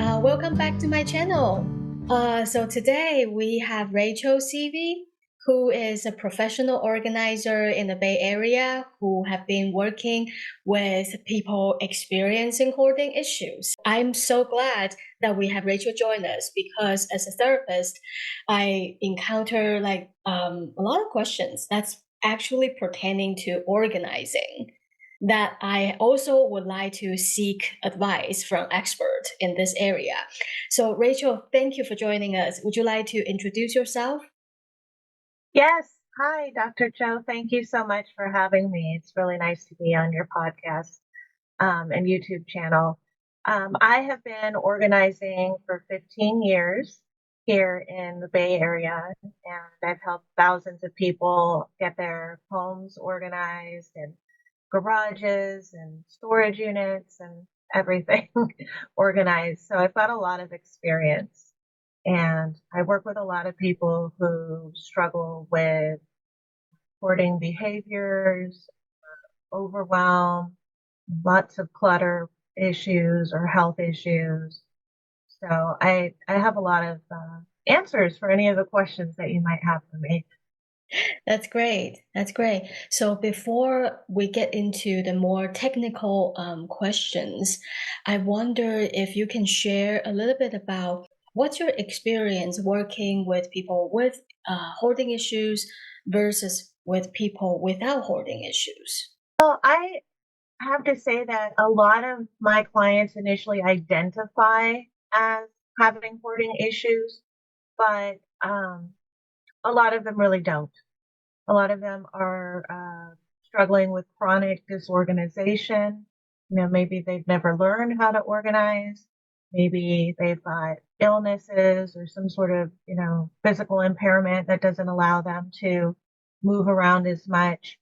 welcome back to my channel. So today we have Rachel Seavey, who is a professional organizer in the Bay Area who have been working with people experiencing hoarding issues. I'm so glad that we have Rachel join us because as a therapist, I encounter a lot of questions that's actually pertaining to organizing that I also would like to seek advice from experts in this area. So Rachel, thank you for joining us. Would you like to introduce yourself? Yes. Hi, Dr. Joe. Thank you so much for having me. It's really nice to be on your podcast and YouTube channel. I have been organizing for 15 years here in the Bay Area, and I've helped thousands of people get their homes organized and garages and storage units and everything organized. So I've got a lot of experience. And I work with a lot of people who struggle with hoarding behaviors, overwhelm, lots of clutter issues or health issues. So I have a lot of answers for any of the questions that you might have for me. That's great. That's great. So before we get into the more technical questions, I wonder if you can share a little bit about what's your experience working with people with hoarding issues versus with people without hoarding issues. Well, I have to say that a lot of my clients initially identify as having hoarding issues, but a lot of them really don't. A lot of them are struggling with chronic disorganization. Maybe they've never learned how to organize. Maybe they've got illnesses or some sort of, physical impairment that doesn't allow them to move around as much.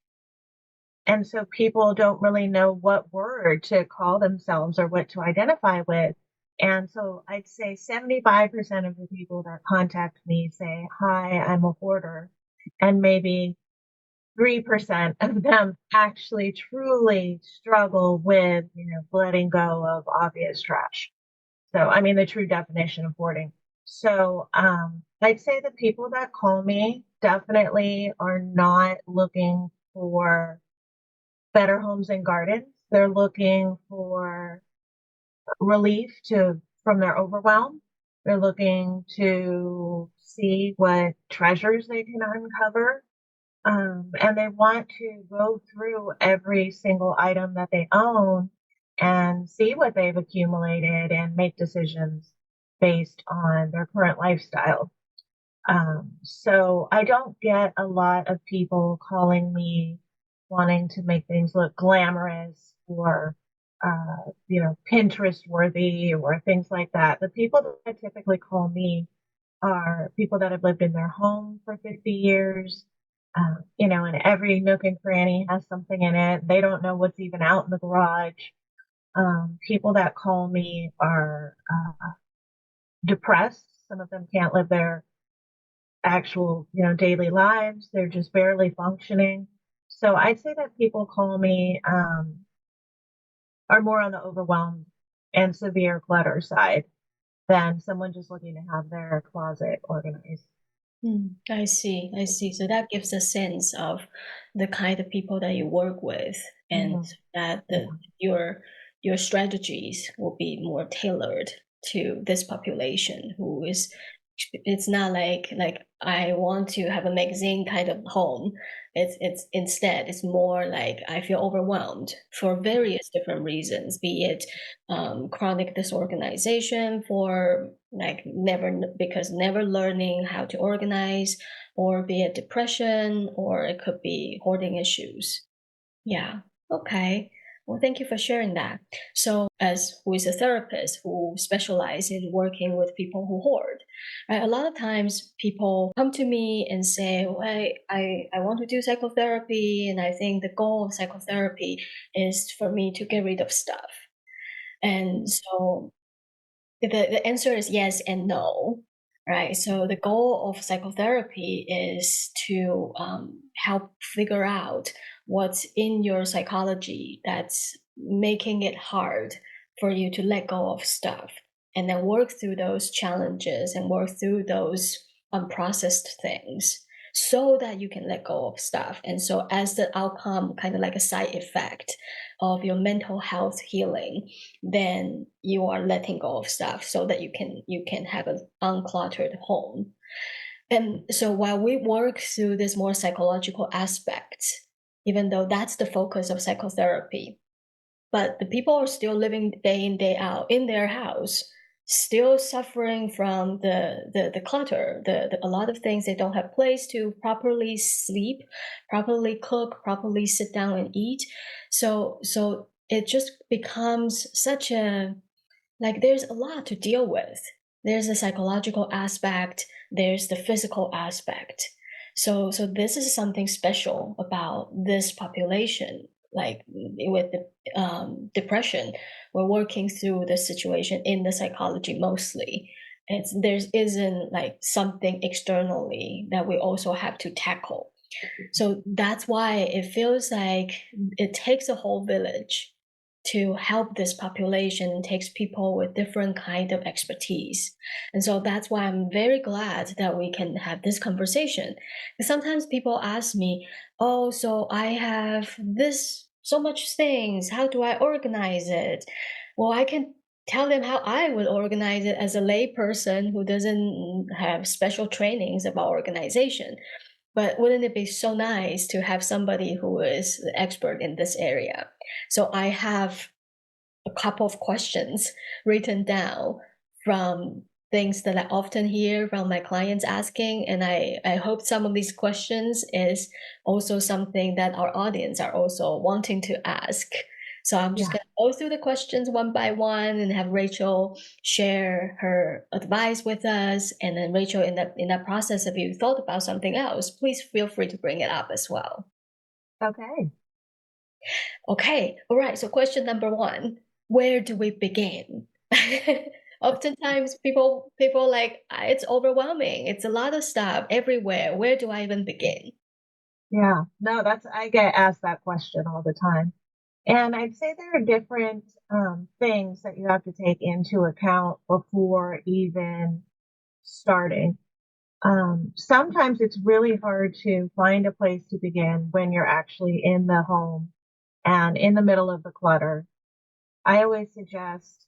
And so people don't really know what word to call themselves or what to identify with. And so I'd say 75% of the people that contact me say, hi, I'm a hoarder. And maybe 3% of them actually truly struggle with, letting go of obvious trash. So, I mean, the true definition of hoarding. So, I'd say the people that call me definitely are not looking for better homes and gardens. They're looking for relief from their overwhelm. They're looking to see what treasures they can uncover. And they want to go through every single item that they own and see what they've accumulated and make decisions based on their current lifestyle. So I don't get a lot of people calling me wanting to make things look glamorous or, Pinterest worthy or things like that. The people that typically call me are people that have lived in their home for 50 years. And every nook and cranny has something in it. They don't know what's even out in the garage. People that call me are depressed. Some of them can't live their actual, daily lives. They're just barely functioning. So I'd say that people call me are more on the overwhelmed and severe clutter side than someone just looking to have their closet organized. I see. I see. So that gives a sense of the kind of people that you work with, and that your strategies will be more tailored to this population who is. It's not like I want to have a magazine kind of home. It's instead it's more like I feel overwhelmed for various different reasons, be it chronic disorganization for never learning how to organize, or be it depression, or it could be hoarding issues. Yeah. Okay. Well, thank you for sharing that. So, as who is a therapist who specializes in working with people who hoard, right? A lot of times people come to me and say, well, I want to do psychotherapy, and I think the goal of psychotherapy is for me to get rid of stuff. And so the answer is yes and no, right? So the goal of psychotherapy is to help figure out what's in your psychology that's making it hard for you to let go of stuff and then work through those challenges and work through those unprocessed things so that you can let go of stuff. And so as the outcome, kind of like a side effect of your mental health healing, then you are letting go of stuff so that you can have an uncluttered home. And so while we work through this more psychological aspects, even though that's the focus of psychotherapy, but the people are still living day in, day out in their house, still suffering from the clutter, a lot of things. They don't have place to properly sleep, properly cook, properly sit down and eat. So it just becomes such a, like, there's a lot to deal with. There's a psychological aspect, there's the physical aspect. So this is something special about this population. Like with the depression, we're working through the situation in the psychology mostly. There isn't like something externally that we also have to tackle. So that's why it feels like it takes a whole village to help this population. It takes people with different kind of expertise. And so that's why I'm very glad that we can have this conversation. Sometimes people ask me, oh, so I have this so much things, how do I organize it? Well, I can tell them how I would organize it as a lay person who doesn't have special trainings about organization. But wouldn't it be so nice to have somebody who is the expert in this area? So I have a couple of questions written down from things that I often hear from my clients asking. And I hope some of these questions is also something that our audience are also wanting to ask. So I'm just Yeah. going to go through the questions one by one and have Rachel share her advice with us. And then Rachel, in that process, if you thought about something else, please feel free to bring it up as well. Okay. Okay, all right. So question number one, where do we begin? Oftentimes people like, it's overwhelming. It's a lot of stuff everywhere. Where do I even begin? Yeah. No, I get asked that question all the time. And I'd say there are different things that you have to take into account before even starting. Sometimes it's really hard to find a place to begin when you're actually in the home and in the middle of the clutter. I always suggest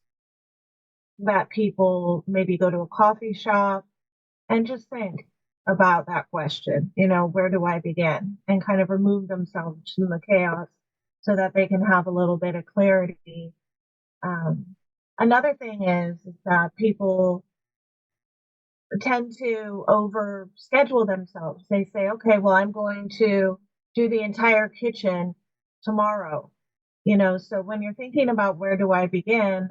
that people maybe go to a coffee shop and just think about that question, where do I begin? And kind of remove themselves from the chaos so that they can have a little bit of clarity. Another thing is that people tend to over schedule themselves. They say, okay, well, I'm going to do the entire kitchen tomorrow. So when you're thinking about where do I begin,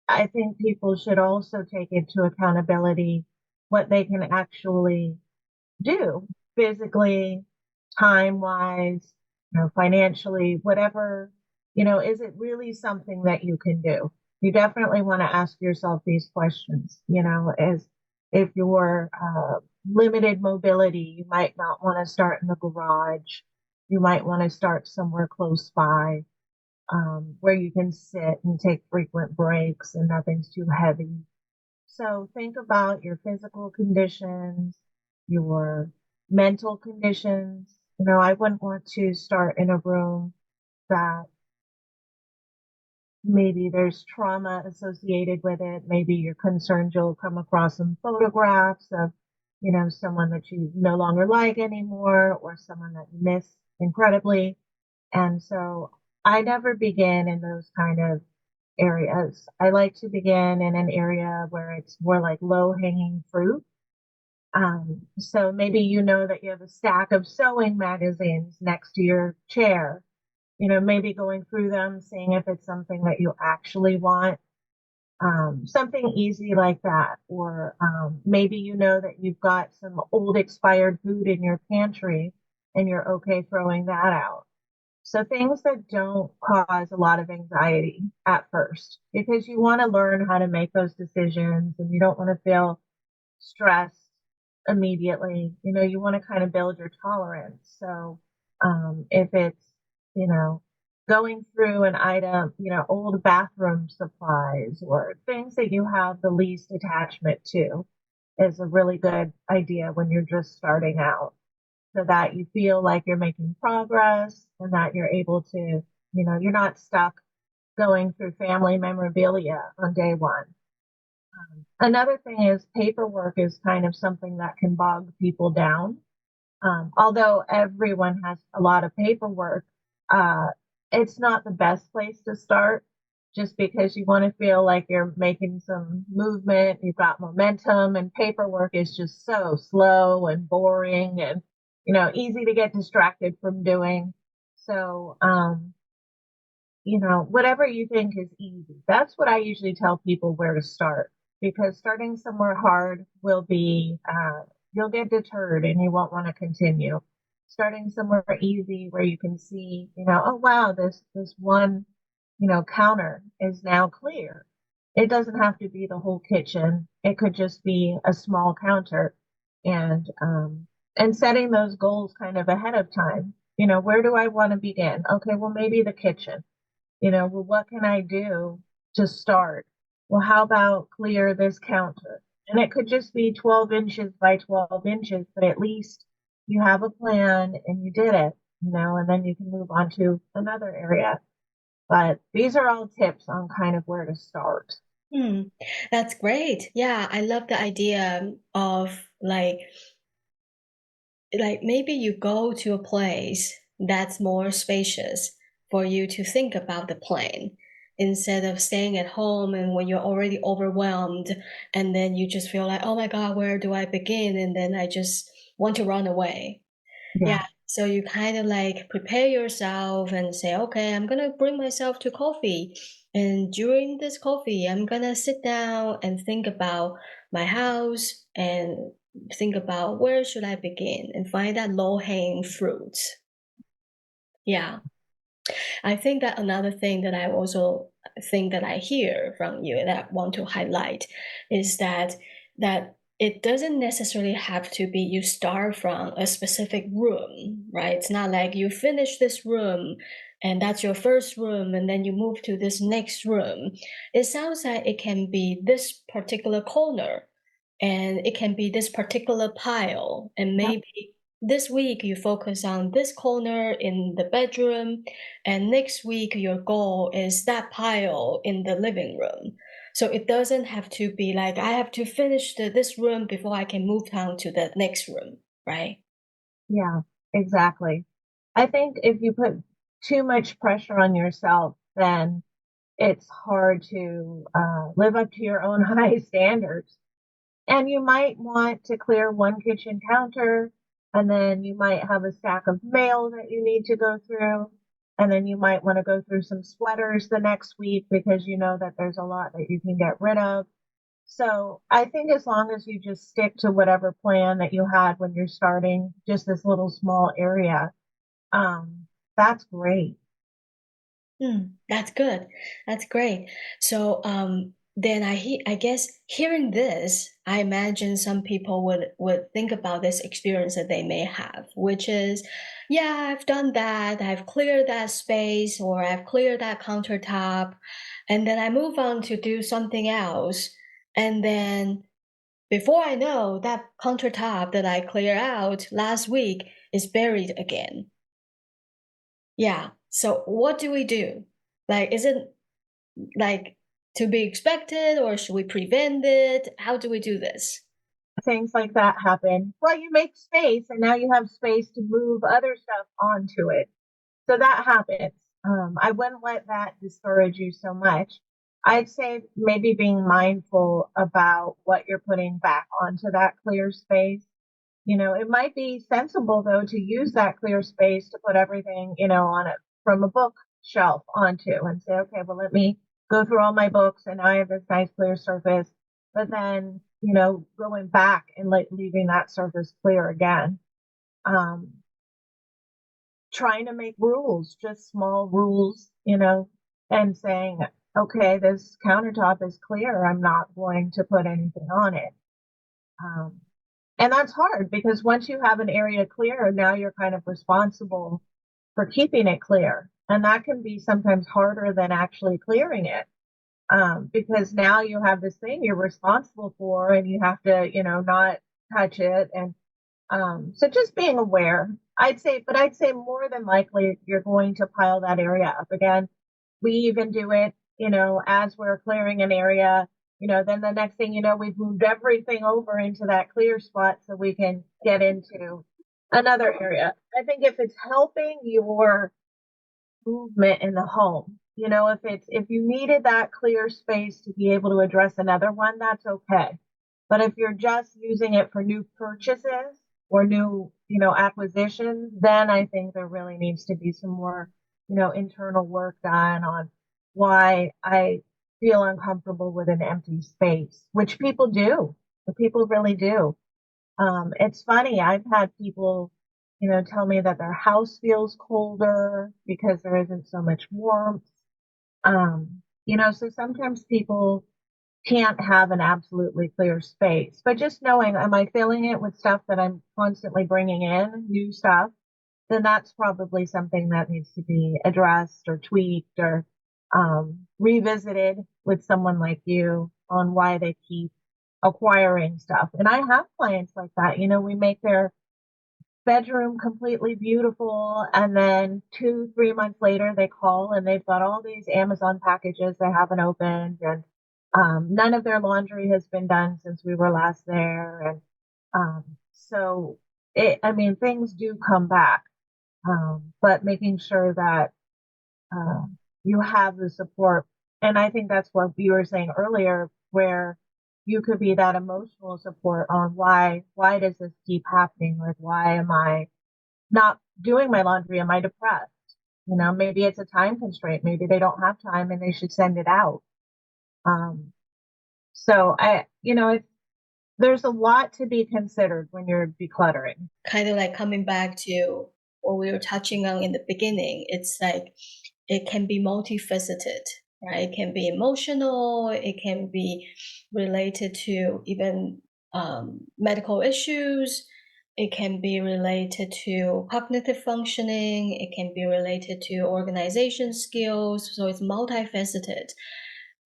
I think people should also take into accountability what they can actually do physically, time wise, financially, whatever, is it really something that you can do? You definitely want to ask yourself these questions, as if you're limited mobility, you might not want to start in the garage. You might want to start somewhere close by, where you can sit and take frequent breaks and nothing's too heavy. So think about your physical conditions, your mental conditions. I wouldn't want to start in a room that maybe there's trauma associated with it. Maybe you're concerned you'll come across some photographs of, someone that you no longer like anymore or someone that you miss incredibly. And so I never begin in those kind of areas. I like to begin in an area where it's more like low hanging fruit. So maybe that you have a stack of sewing magazines next to your chair, maybe going through them, seeing if it's something that you actually want, something easy like that. Or maybe that you've got some old expired food in your pantry and you're okay throwing that out. So things that don't cause a lot of anxiety at first, because you want to learn how to make those decisions and you don't want to feel stressed immediately. You want to kind of build your tolerance. So if it's, you know, going through an item, old bathroom supplies or things that you have the least attachment to is a really good idea when you're just starting out so that you feel like you're making progress and that you're able to, you're not stuck going through family memorabilia on day one. Another thing is paperwork is kind of something that can bog people down. Although everyone has a lot of paperwork, uh, it's not the best place to start just because you want to feel like you're making some movement, you've got momentum, and paperwork is just so slow and boring and, easy to get distracted from doing. So, whatever you think is easy. That's what I usually tell people where to start because starting somewhere hard will be, you'll get deterred and you won't want to continue. Starting somewhere easy where you can see, oh wow, this one, counter is now clear. It doesn't have to be the whole kitchen. It could just be a small counter and setting those goals kind of ahead of time. Where do I want to begin? Okay, well, maybe the kitchen. Well, what can I do to start? Well, how about clear this counter? And it could just be 12 inches by 12 inches, but at least you have a plan and you did it, and then you can move on to another area. But these are all tips on kind of where to start. Hmm, that's great. Yeah, I love the idea of like maybe you go to a place that's more spacious for you to think about the plan instead of staying at home and when you're already overwhelmed and then you just feel like, oh my God, where do I begin? And then I just want to run away. Yeah. Yeah. So you kind of like prepare yourself and say, okay, I'm gonna bring myself to coffee. And during this coffee, I'm gonna sit down and think about my house and think about where should I begin and find that low-hanging fruits. Yeah. I think that another thing that I also think that I hear from you that I want to highlight is that it doesn't necessarily have to be you start from a specific room, right? It's not like you finish this room and that's your first room and then you move to this next room. It sounds like it can be this particular corner and it can be this particular pile and Yep. maybe this week you focus on this corner in the bedroom and next week your goal is that pile in the living room. So it doesn't have to be like I have to finish this room before I can move on to the next room, right? Yeah, exactly. I think if you put too much pressure on yourself, then it's hard to live up to your own high standards. And you might want to clear one kitchen counter, and then you might have a stack of mail that you need to go through. And then you might want to go through some sweaters the next week because you know that there's a lot that you can get rid of. So I think as long as you just stick to whatever plan that you had when you're starting just this little small area, that's great. That's good. That's great. So then I guess hearing this, I imagine some people would think about this experience that they may have, which is, yeah, I've done that. I've cleared that space or I've cleared that countertop, and then I move on to do something else. And then before I know, that countertop that I cleared out last week is buried again. Yeah. So what do we do? Like, is it like to be expected or should we prevent it? How do we do this? Things like that happen. Well, you make space and now you have space to move other stuff onto it. So that happens. I wouldn't let that discourage you so much. I'd say maybe being mindful about what you're putting back onto that clear space. It might be sensible though to use that clear space to put everything, on it from a bookshelf onto and say, okay, well, let me go through all my books and I have this nice clear surface. But then, going back and leaving that surface clear again. Um, Trying to make rules, just small rules, and saying, okay, this countertop is clear. I'm not going to put anything on it. Um, and that's hard because once you have an area clear, now you're kind of responsible for keeping it clear. And that can be sometimes harder than actually clearing it. Because now you have this thing you're responsible for and you have to, not touch it. And so just being aware, I'd say more than likely you're going to pile that area up again. We even do it, as we're clearing an area, then the next thing you know, we've moved everything over into that clear spot so we can get into another area. I think if it's helping your movement in the home, if you needed that clear space to be able to address another one, that's okay. But if you're just using it for new purchases or new, acquisitions, then I think there really needs to be some more, internal work done on why I feel uncomfortable with an empty space, which people do. The people really do. It's funny. I've had people, tell me that their house feels colder because there isn't so much warmth. So sometimes people can't have an absolutely clear space, but just knowing, am I filling it with stuff that I'm constantly bringing in, new stuff? Then that's probably something that needs to be addressed or tweaked or revisited with someone like you on why they keep acquiring stuff. And I have clients like that. We make their bedroom completely beautiful, and then 2, 3 months later they call and they've got all these Amazon packages they haven't opened, and none of their laundry has been done since we were last there. And so things do come back, but making sure that uh, you have the support. And I think that's what you were saying earlier, where you could be that emotional support on why does this keep happening? Like, why am I not doing my laundry? Am I depressed? Maybe it's a time constraint. Maybe they don't have time and they should send it out. Um, so there's a lot to be considered when you're decluttering. Kind of like coming back to what we were touching on in the beginning, it's like it can be multifaceted, right? It can be emotional, it can be related to even medical issues, it can be related to cognitive functioning, it can be related to organization skills. So it's multifaceted.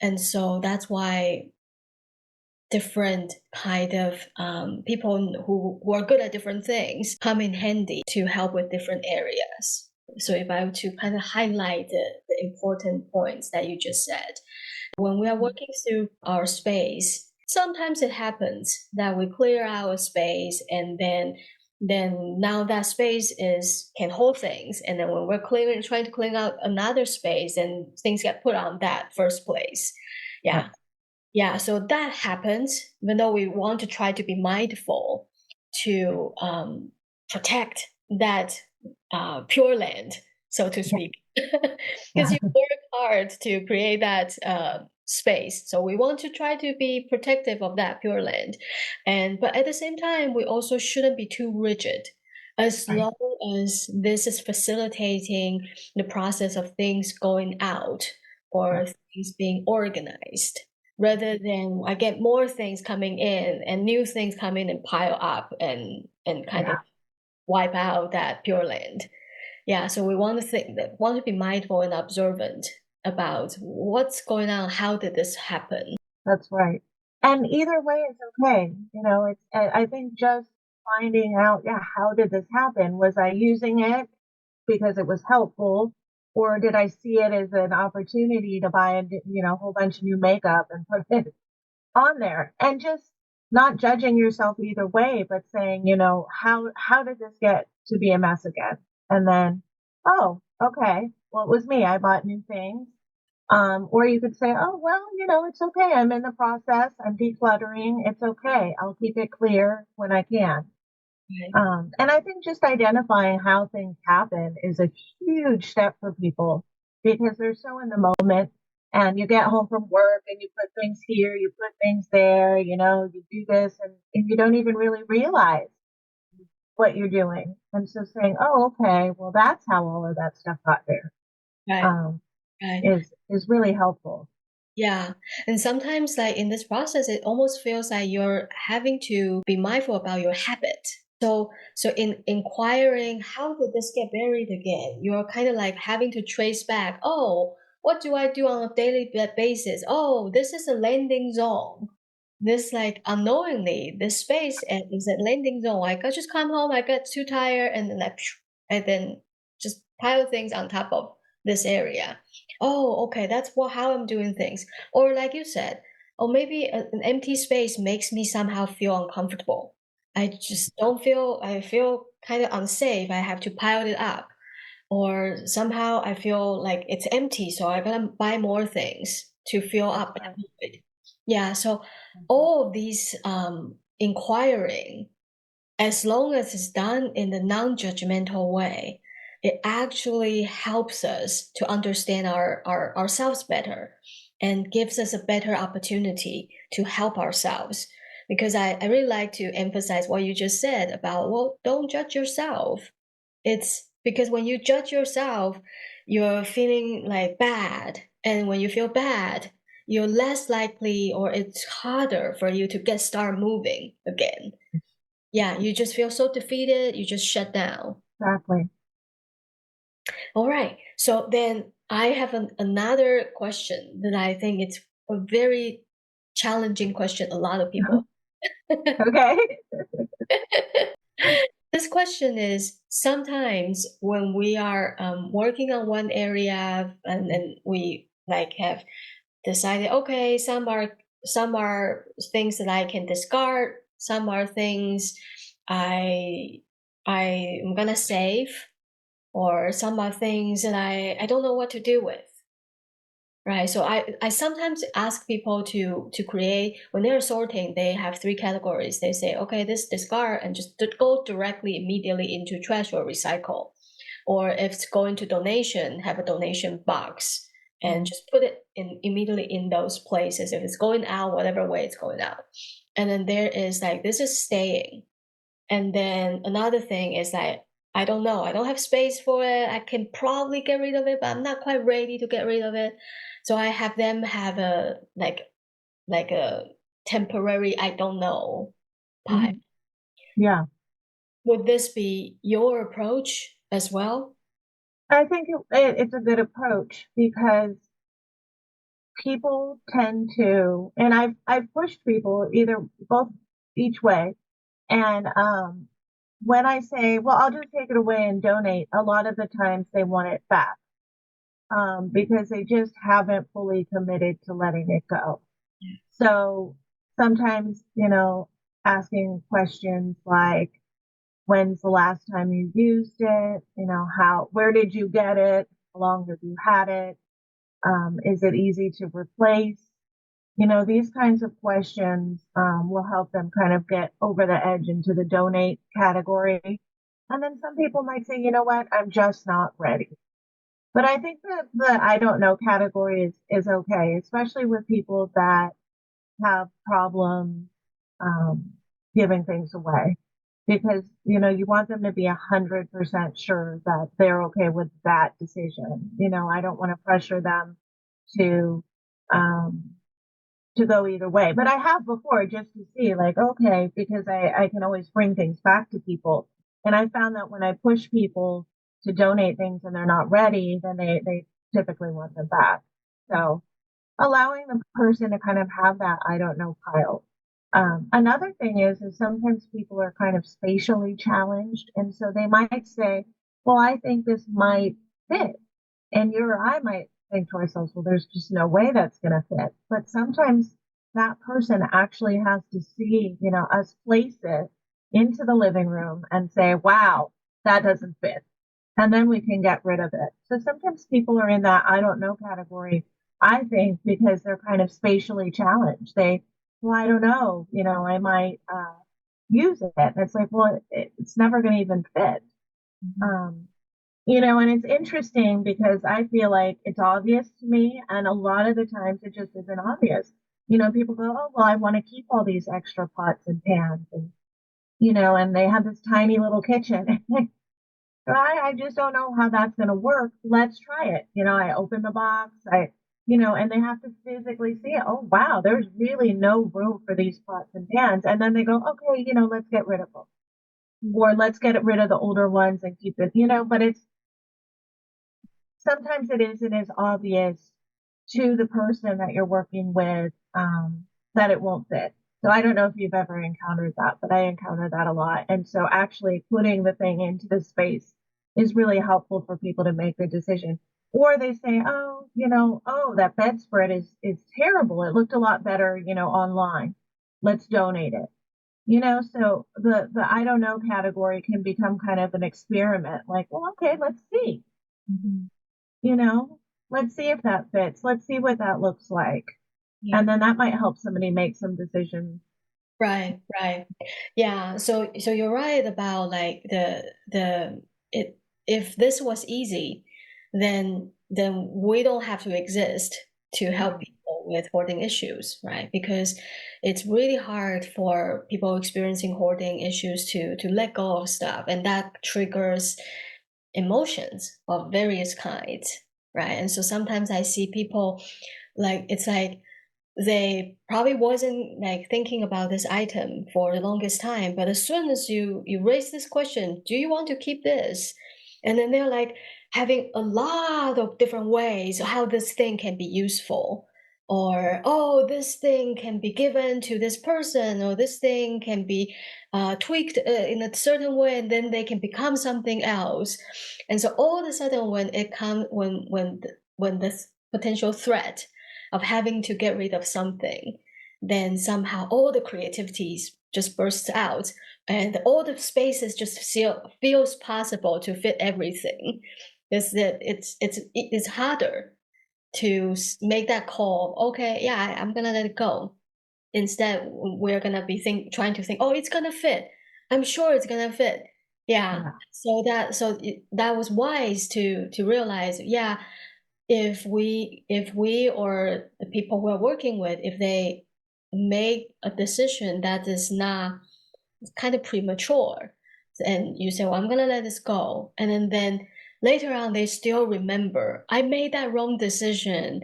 And so that's why different kind of people who are good at different things come in handy to help with different areas. So if I were to kind of highlight the important points that you just said, when we are working through our space, sometimes it happens that we clear our space and then now that space can hold things, and then when we're trying to clean out another space, and things get put on that first place. Yeah, so that happens, even though we want to try to be mindful to protect that pure land, so to speak, because you work hard to create that space. So we want to try to be protective of that pure land, but at the same time, we also shouldn't be too rigid. As long as this is facilitating the process of things going out or things being organized, rather than I get more things coming in and new things come in and pile up and kind of wipe out that pure land. Yeah, so we want to be mindful and observant about what's going on. How did this happen? That's right. And either way is okay. I think just finding out, how did this happen? Was I using it because it was helpful? Or did I see it as an opportunity to buy a whole bunch of new makeup and put it on there? And just not judging yourself either way, but saying, how did this get to be a mess again? And then, oh, okay, well, it was me. I bought new things. Or you could say, oh, well, it's okay. I'm in the process. I'm decluttering. It's okay. I'll keep it clear when I can. And I think just identifying how things happen is a huge step for people because they're so in the moment, and you get home from work and you put things here, you put things there, you do this, and you don't even really realize what you're doing. And so saying, oh, okay, well, that's how all of that stuff got there, Right. Right. is really helpful. Yeah. And sometimes like in this process, it almost feels like you're having to be mindful about your habit. So in inquiring, how did this get buried again? You're kind of like having to trace back, oh, what do I do on a daily basis? Oh, this is a landing zone. This like unknowingly, this space is a landing zone. Like I just come home, I get too tired, and then like, and then just pile things on top of this area. Oh, okay, that's how I'm doing things. Or like you said, or maybe an empty space makes me somehow feel uncomfortable. I just don't feel, I feel kind of unsafe. I have to pile it up. Or somehow I feel like it's empty, so I gotta buy more things to fill That's up that right. void. Yeah, so Mhm. all of these inquiring, as long as it's done in the non-judgmental way, it actually helps us to understand ourselves better and gives us a better opportunity to help ourselves. Because I really like to emphasize what you just said about, well, don't judge yourself. It's because when you judge yourself, you're feeling like bad. And when you feel bad, you're less likely, or it's harder for you to start moving again. Yeah, you just feel so defeated, you just shut down. Exactly. All right. So then I have another question that I think it's a very challenging question a lot of people. Okay. This question is, sometimes when we are working on one area, and then we like have decided, okay, some are things that I can discard, some are things I I am gonna save, or some are things that I don't know what to do with. Right. So I sometimes ask people to create, when they're sorting, they have three categories. They say, okay, this discard, and just to go directly immediately into trash or recycle. Or if it's going to donation, have a donation box and Mhm. just put it in immediately in those places. If it's going out, whatever way it's going out. And then there is like, this is staying. And then another thing is that I don't know, I don't have space for it. I can probably get rid of it, but I'm not quite ready to get rid of it. So I have them have a like a temporary I don't know pile. Mhm. Yeah. Would this be your approach as well? I think it's a good approach because people tend to, and I've pushed people either both each way. And when I say, well, I'll just take it away and donate, a lot of the times they want it back because they just haven't fully committed to letting it go. So sometimes, asking questions like, when's the last time you used it? Where did you get it? How long have you had it? Is it easy to replace? These kinds of questions will help them kind of get over the edge into the donate category. And then some people might say, you know what, I'm just not ready. But I think that the I don't know category is okay, especially with people that have problems um, giving things away. Because, you want them to be 100% sure that they're okay with that decision. I don't want to pressure them to, um, to go either way. But I have before just to see like, okay, because I can always bring things back to people. And I found that when I push people to donate things and they're not ready, then they typically want them back. So allowing the person to kind of have that I don't know pile. Another thing is sometimes people are kind of spatially challenged. And so they might say, well, I think this might fit. And you or I might think to ourselves, well, there's just no way that's going to fit. But sometimes that person actually has to see, us place it into the living room and say, wow, that doesn't fit. And then we can get rid of it. So sometimes people are in that I don't know category, I think, because they're kind of spatially challenged. Well, I don't know, I might use it. And it's like, well, it's never going to even fit. Um, and it's interesting because I feel like it's obvious to me, and a lot of the times it just isn't obvious. People go, oh, well, I want to keep all these extra pots and pans, and, and they have this tiny little kitchen. I just don't know how that's going to work. Let's try it. I open the box, and they have to physically see it. Oh, wow, there's really no room for these pots and pans. And then they go, okay, let's get rid of them. or let's get rid of the older ones and keep it, but it's sometimes it isn't as obvious to the person that you're working with that it won't fit. So I don't know if you've ever encountered that, but I encounter that a lot. And so actually putting the thing into the space is really helpful for people to make the decision. Or they say, oh, oh, that bedspread is terrible. It looked a lot better, online. Let's donate it. So the I don't know category can become kind of an experiment. Like, well, okay, let's see. Mhm. You know, let's see if that fits. Let's see what that looks like. Yeah. And then that might help somebody make some decisions. Right, right. Yeah, so you're right about like the it if this was easy, then we don't have to exist to help Right. people with hoarding issues, right? Because it's really hard for people experiencing hoarding issues to let go of stuff, and that triggers emotions of various kinds, right? And so sometimes I see people like it's like they probably wasn't like thinking about this item for the longest time, but as soon as you raise this question, do you want to keep this, and then they're like having a lot of different ways how this thing can be useful, or oh, this thing can be given to this person, or this thing can be tweaked in a certain way, and then they can become something else. And so all of a sudden when it comes when this potential threat of having to get rid of something, then somehow all the creativities just bursts out, and all the spaces just feels possible to fit everything. Is that it's harder to make that call. Okay, yeah, I'm gonna let it go. Instead, we're gonna be trying to think, oh, it's gonna fit. I'm sure it's gonna fit. Yeah. Yeah. That was wise to realize, yeah, if we or the people we're working with, if they make a decision that is not kind of premature, and you say, well, I'm gonna let this go, and then later on they still remember, I made that wrong decision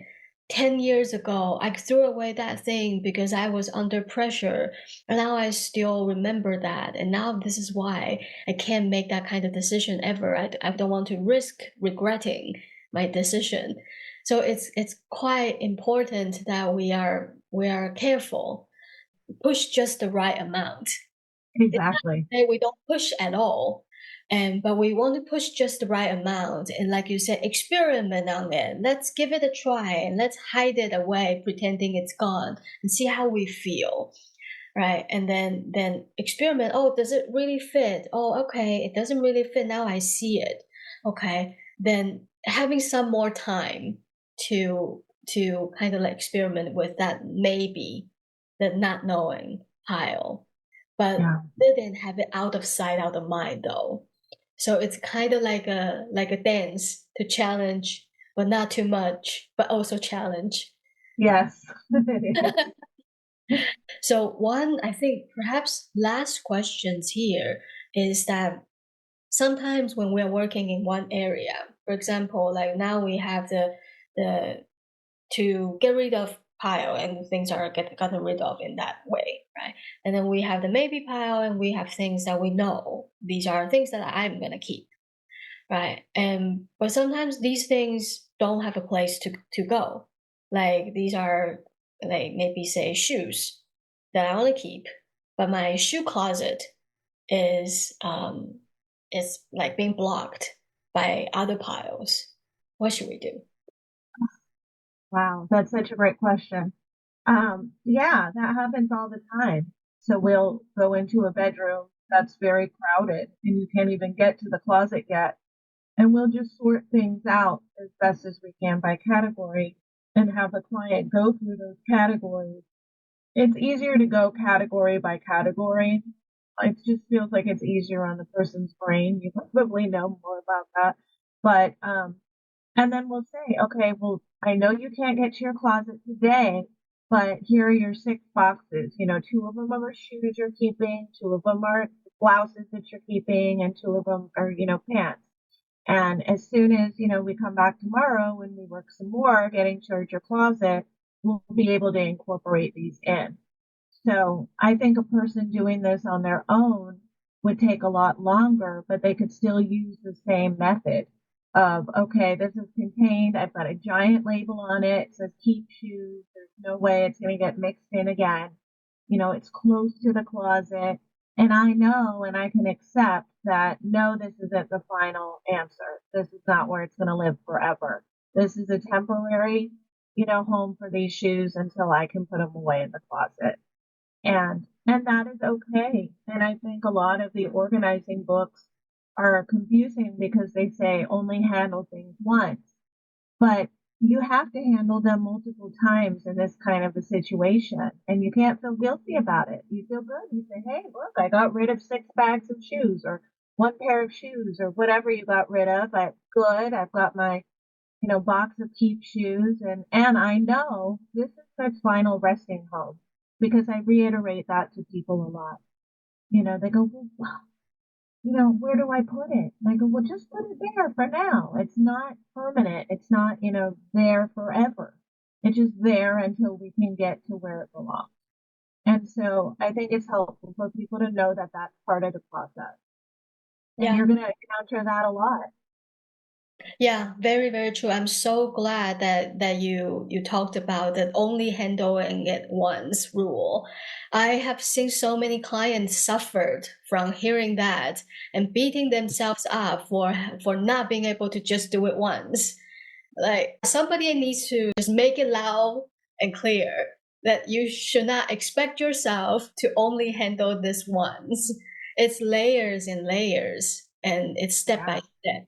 10 years ago. I threw away that thing because I was under pressure, and now I still remember that, and now this is why I can't make that kind of decision ever. I don't want to risk regretting my decision. So it's quite important that we are careful, push just the right amount. It's not to Exactly. say we don't push at all, and but we want to push just the right amount. And like you said, experiment on it. Let's give it a try and let's hide it away, pretending it's gone, and see how we feel, right? And then experiment. Oh, does it really fit? Oh, okay, it doesn't really fit. Now I see it. Okay, then having some more time to kind of like experiment with that maybe, the not knowing pile, but Yeah. didn't have it out of sight, out of mind though. So it's kind of like a dance to challenge, but not too much, but also challenge. Yes. It is. So one, I think perhaps last questions here is that sometimes when we're working in one area, for example, like now we have the to get rid of pile, and things are gotten rid of in that way, right? And then we have the maybe pile, and we have things that we know these are things that I'm gonna keep, right? And but sometimes these things don't have a place to go. Like these are like maybe say shoes that I want to keep, but my shoe closet is like being blocked by other piles. What should we do? Wow. That's such a great question. Yeah, that happens all the time. So we'll go into a bedroom that's very crowded and you can't even get to the closet yet. And we'll just sort things out as best as we can by category and have the client go through those categories. It's easier to go category by category. It just feels like it's easier on the person's brain. You probably know more about that. But and then we'll say, okay, well, I know you can't get to your closet today, but here are your 6 boxes. Two of them are shoes you're keeping, two of them are blouses that you're keeping, and two of them are, pants. And as soon as, we come back tomorrow and we work some more getting towards your closet, we'll be able to incorporate these in. So I think a person doing this on their own would take a lot longer, but they could still use the same method of, okay, this is contained. I've got a giant label on it. It says keep shoes. There's no way it's going to get mixed in again. It's close to the closet. And I know and I can accept that no, this isn't the final answer. This is not where it's going to live forever. This is a temporary, home for these shoes until I can put them away in the closet. And that is okay. And I think a lot of the organizing books are confusing because they say only handle things once. But you have to handle them multiple times in this kind of a situation. And you can't feel guilty about it. You feel good. You say, hey, look, I got rid of 6 bags of shoes or one pair of shoes or whatever you got rid of. I'm good. I've got my, box of keep shoes. And I know this is their final resting home because I reiterate that to people a lot. They go, well, where do I put it? And I go, well, just put it there for now. It's not permanent. It's not, there forever. It's just there until we can get to where it belongs. And so I think it's helpful for people to know that that's part of the process. And Yeah. you're going to encounter that a lot. Yeah, very, very true. I'm so glad that you talked about that only handling it once rule. I have seen so many clients suffered from hearing that and beating themselves up for not being able to just do it once. Like somebody needs to just make it loud and clear that you should not expect yourself to only handle this once. It's layers and layers and it's step by Yeah. step.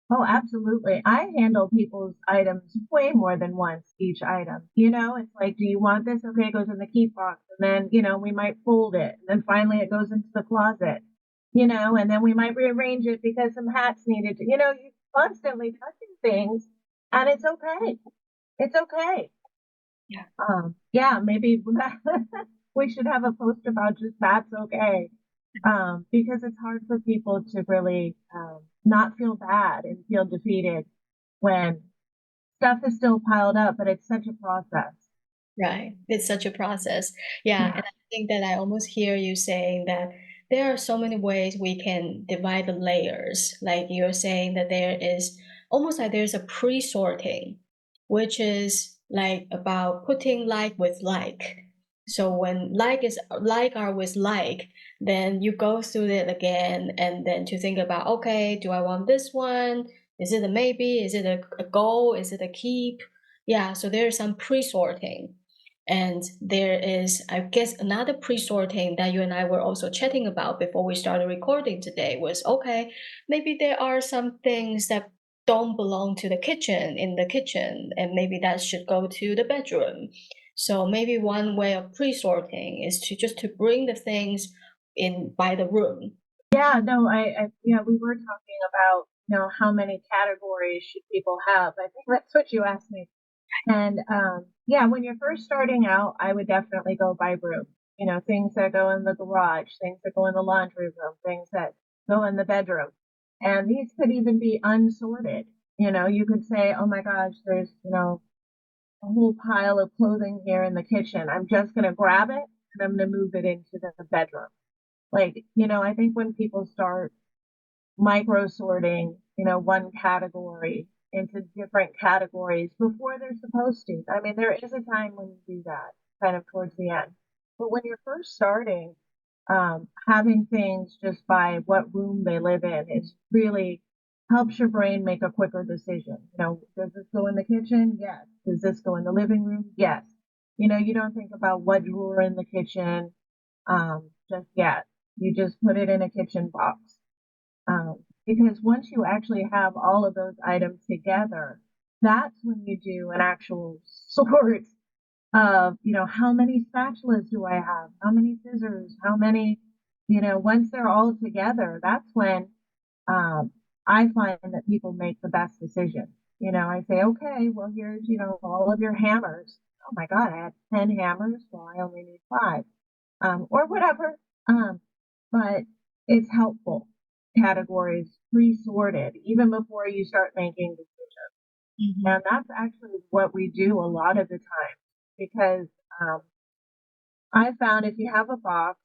Oh, absolutely. I handle people's items way more than once each item. It's like, do you want this? Okay, it goes in the keep box. And then, we might fold it. And then finally it goes into the closet, and then we might rearrange it because some hats needed to, you're constantly touching things and it's okay. It's okay. Yeah. Yeah, maybe we should have a post about just that's okay. Because it's hard for people to really not feel bad and feel defeated when stuff is still piled up, but it's such a process. Right. It's such a process. Yeah. Yeah. And I think that I almost hear you saying that there are so many ways we can divide the layers. Like you're saying that there is almost like there's a pre-sorting, which is like about putting like with like. So when like is like are with like, then you go through it again and then to think about, okay, do I want this one? Is it a maybe? Is it a goal? Is it a keep? Yeah, so there's some pre-sorting. And there is, I guess, another pre-sorting that you and I were also chatting about before we started recording today was, okay, maybe there are some things that don't belong to the kitchen in the kitchen, and maybe that should go to the bedroom. So maybe one way of pre-sorting is to just to bring the things in by the room. Yeah, no, we were talking about, how many categories should people have. I think that's what you asked me. And yeah, when you're first starting out, I would definitely go by room. Things that go in the garage, things that go in the laundry room, things that go in the bedroom. And these could even be unsorted. You could say, oh my gosh, there's, a whole pile of clothing here in the kitchen. I'm just going to grab it and I'm going to move it into the bedroom. Like, I think when people start micro sorting, one category into different categories before they're supposed to. I mean, there is a time when you do that, kind of towards the end. But when you're first starting, having things just by what room they live in is really helps your brain make a quicker decision. Does this go in the kitchen? Yes. Does this go in the living room? Yes. You don't think about what drawer in the kitchen just yet. You just put it in a kitchen box. Because once you actually have all of those items together, that's when you do an actual sort of, how many spatulas do I have? How many scissors? How many, once they're all together, that's when I find that people make the best decision. I say, okay, well, here's, all of your hammers. Oh my God, I had 10 hammers. Well, I only need 5, or whatever. But it's helpful categories pre-sorted even before you start making decisions. Mm-hmm. And that's actually what we do a lot of the time because I found if you have a box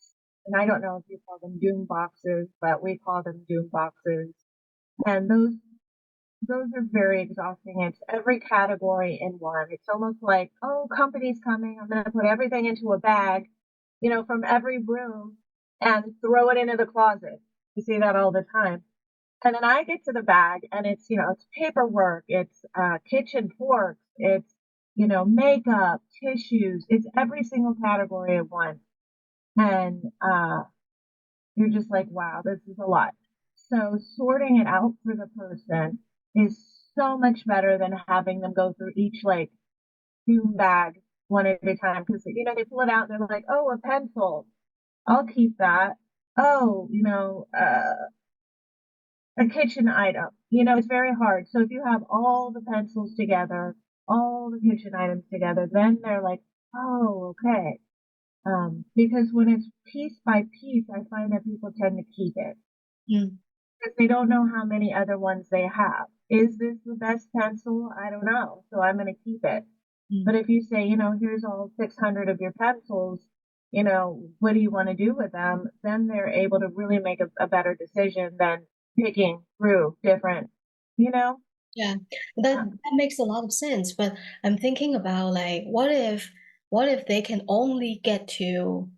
and I don't know if you call them doom boxes, but we call them doom boxes. And those are very exhausting. It's every category in one. It's almost like, oh, company's coming. I'm going to put everything into a bag, from every room and throw it into the closet. You see that all the time. And then I get to the bag and it's paperwork, it's kitchen forks, it's, makeup, tissues, it's every single category at once. And you're just like, wow, this is a lot. So sorting it out for the person is so much better than having them go through each like doom bag one at a time. Cause they pull it out and they're like, oh, a pencil. I'll keep that. Oh, a kitchen item. It's very hard. So if you have all the pencils together, all the kitchen items together, then they're like, oh, okay. Because when it's piece by piece, I find that people tend to keep it Mm. because they don't know how many other ones they have. Is this the best pencil? I don't know. So I'm going to keep it. But Mm. if you say, here's all 600 of your pencils, what do you want to do with them? Then they're able to really make a better decision than picking through different, you know? Yeah, that makes a lot of sense. But I'm thinking about like, what if they can only get to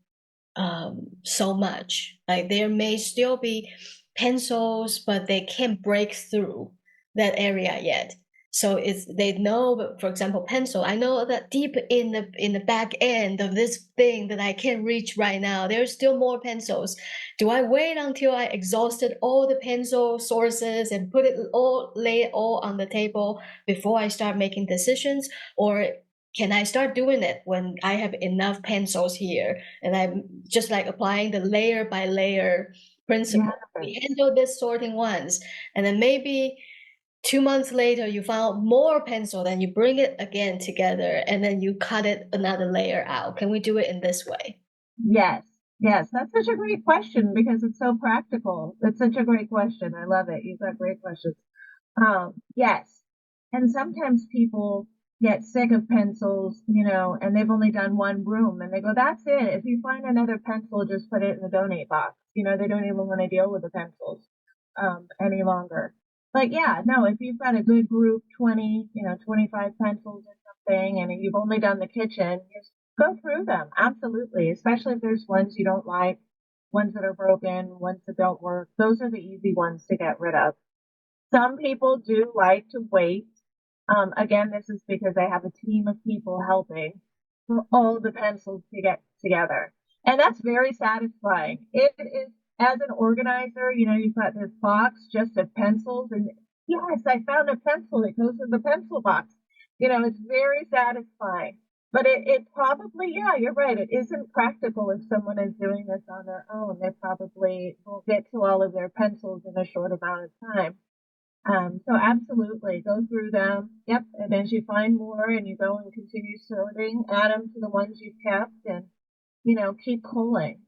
so much. Like there may still be pencils, but they can't break through that area yet. So it's they know, for example, pencil. I know that deep in the back end of this thing that I can't reach right now, there's still more pencils. Do I wait until I exhausted all the pencil sources and lay it all on the table before I start making decisions, or can I start doing it when I have enough pencils here and I'm just like applying the layer by layer Yeah. principle? We handle this sorting once, and then maybe 2 months later you found more pencil, then you bring it again together and then you cut it another layer out. Can we do it in this way? Yes. Yes. That's such a great question because it's so practical. It's such a great question. I love it. You've got great questions. Yes. And sometimes people get sick of pencils, and they've only done one room and they go, that's it. If you find another pencil, just put it in the donate box. They don't even want to deal with the pencils, any longer. But yeah, no, if you've got a good group, 20, 25 pencils or something, and you've only done the kitchen, just go through them. Absolutely. Especially if there's ones you don't like, ones that are broken, ones that don't work. Those are the easy ones to get rid of. Some people do like to wait. Again, this is because they have a team of people helping for all the pencils to get together. And that's very satisfying. It is, as an organizer, you've got this box just of pencils, and yes, I found a pencil. It goes in the pencil box. It's very satisfying. But it probably, yeah, you're right. It isn't practical if someone is doing this on their own. They probably won't get to all of their pencils in a short amount of time. So absolutely go through them. Yep. And as you find more and you go and continue sorting, add them to the ones you've kept and, keep pulling.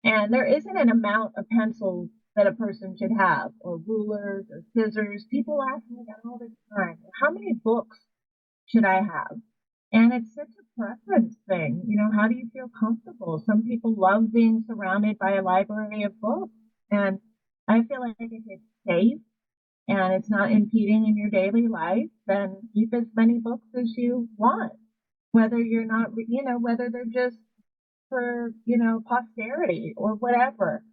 And there isn't an amount of pencils that a person should have or rulers or scissors. People ask me that all the time. How many books should I have? And it's such a preference thing. How do you feel comfortable? Some people love being surrounded by a library of books. And I feel like if it's safe and it's not impeding in your daily life, then keep as many books as you want. Whether you're not, whether they're just for, posterity or whatever.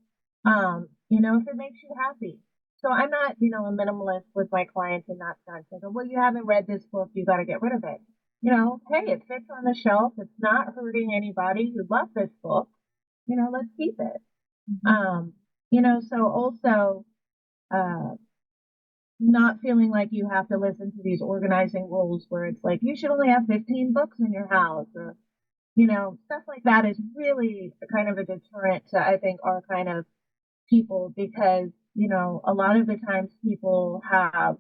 If it makes you happy. So I'm not, a minimalist with my clients in that sense. I go, well, you haven't read this book, you got to get rid of it. Hey, it fits on the shelf. It's not hurting anybody. You love this book. Let's keep it. Mhm. So also, uh, not feeling like you have to listen to these organizing rules where it's like you should only have 15 books in your house or stuff like that is really kind of a deterrent to I think our kind of people because a lot of the times people have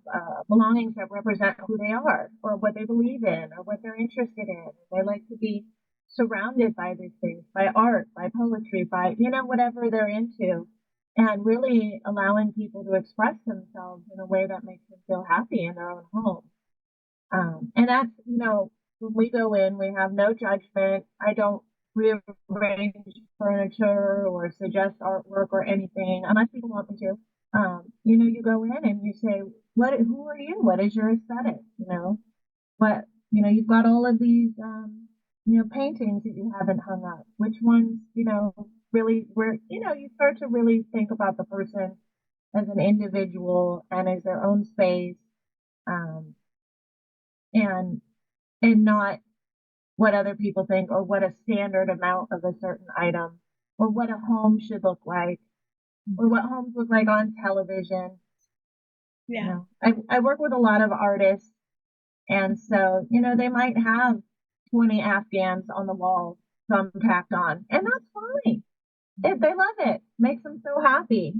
belongings that represent who they are or what they believe in or what they're interested in. They like to be surrounded by these things, by art, by poetry, by whatever they're into, and really allowing people to express themselves in a way that makes them feel happy in their own home. And that's when we go in, we have no judgment. I don't rearrange furniture or suggest artwork or anything, unless people want me to. You go in and you say, who are you? What is your aesthetic? What, you've got all of these, paintings that you haven't hung up. Which ones, really, you start to really think about the person as an individual and as their own space, um, and, and not what other people think or what a standard amount of a certain item or what a home should look like or what homes look like on television. Yeah. I work with a lot of artists, and so, they might have 20 Afghans on the wall, some tacked on, and that's fine. They love it. Makes them so happy.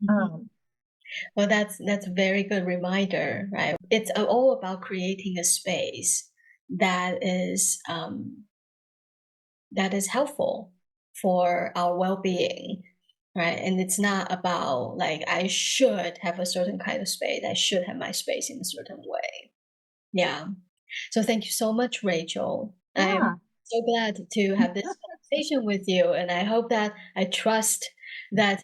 Um, Well, that's a very good reminder, right? It's all about creating a space that is helpful for our well-being, right? And it's not about like I should have a certain kind of space. I should have my space in a certain way. Yeah. So thank you so much, Rachel. I'm yeah, so glad to have this conversation with you, and I trust that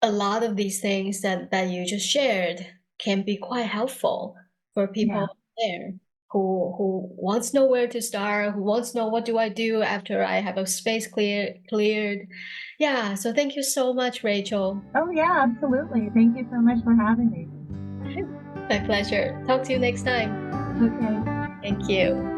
a lot of these things that you just shared can be quite helpful for people yeah. there who wants to know where to start, who wants to know what do I do after I have a space cleared. Yeah, so thank you so much, Rachel. Oh, yeah, absolutely. Thank you so much for having me. My pleasure. Talk to you next time. Okay. Thank you.